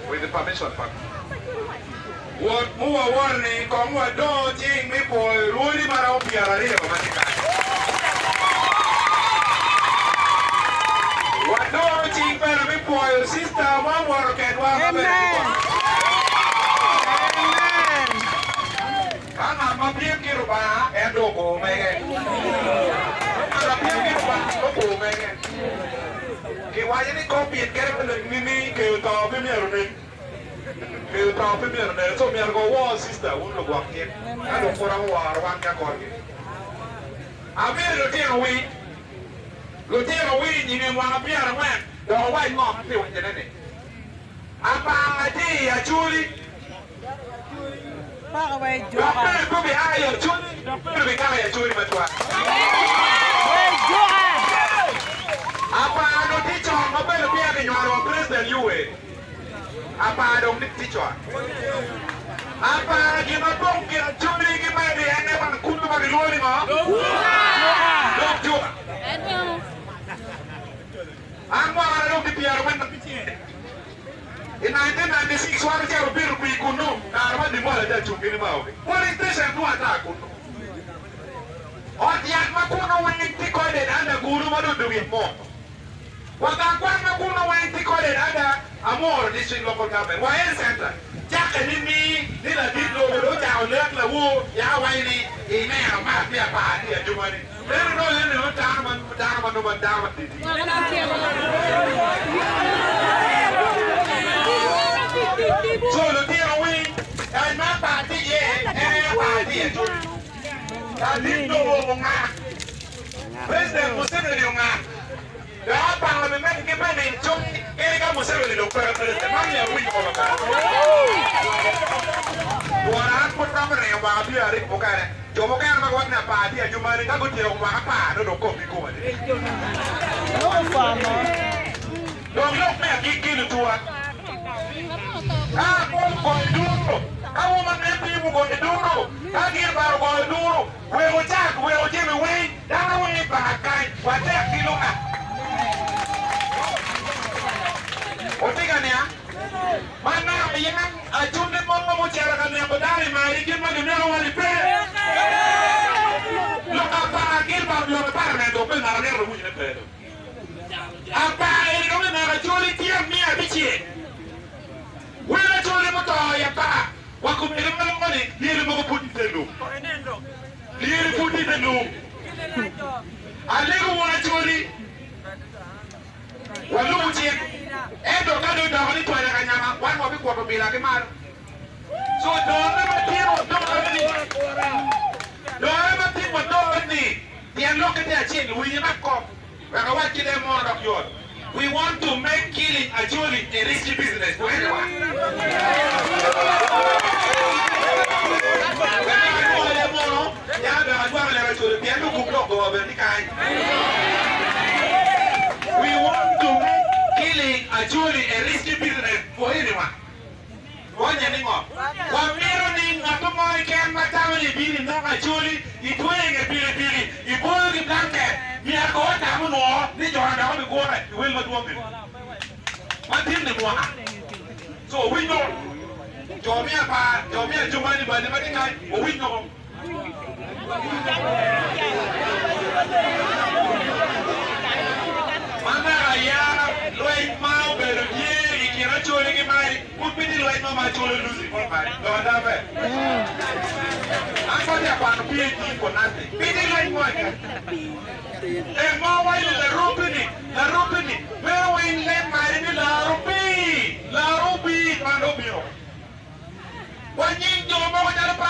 with the permission. What more warning, come what don't think me for Rudy Mara Piarario. What don't think me for sister, one work and one I'm a beer kiruba and Dogo Megan. I'm a beer kiruba, Dogo Megan. Why any copy and get a mini to top him here? To top him here, so me go war sister, won't look walk in. I don't for a war, one can call you. I'm here to take away. Lieutenant away, you want to be a man, the white mom, they went in it. APAA, Acholi. Away, Doctor, go behind your children. Doctor, behind your children, Batwa. APAA, no teacher, no better be a new president, you will. APAA, don't teacher. APAA, give a book, give a children, give my day, and never could have been rolling off. Don't do it. I'm one of the people when the PTA. In 1996, one of the people we could know, I want the mother that you get about. What is this and what I could know? On the Akmakuno when they take on it and the Guru do it more. What I want Makuno when they take on it and a more district local government. Why is center? Jack and me, did a big load down, let the wool, Yawani, a man of my dear party and do money. Let me know down. So the dear wing, and my party, and I didn't know President Muslim Yunga. The APAA will make a man in Chope, and Muslim in the president. What I put number about you are in Bogana. Jomogana won a party, and you might have to go to APAA, no copy. No farmer. Don't look me a kick to one. I'm going to do. I want my people going to do. I give about going to do. We'll attack, we'll give away. That way back, what that kilo. Otigania, my name, I told them all what you're going to do. I give my new pay. Look up, I give up your apartment, open our never win a bed. APAA, don't actually tear me a bitch. When I told him what I what could be the money, nearly put it in the loop. Nearly put it in the loop. I never want to tell you. Well, look at him. And Ocado down into a one more before be like a man. So don't ever think what don't need. They are looking at their chin. We not come. We're watching them more of yours. We want to make killing Acholi a risky business for anyone. We want to make killing Acholi a risky business for anyone. One anymore. One mirroring at the morning can my family being in Acholi, he playing a pili, he pulling the blanket. We are going to know, they don't have to go, you will not want it. What in the one? So we know. Jomia, Jumani, by the money guy, we know. Mama, Lloyd Mao, Belgier, he cannot show any money. Put me the light on my children losing for my daughter. I'm going to have a PhD for nothing. Be the light one. And more while the ropening, where we let my La Ruby, One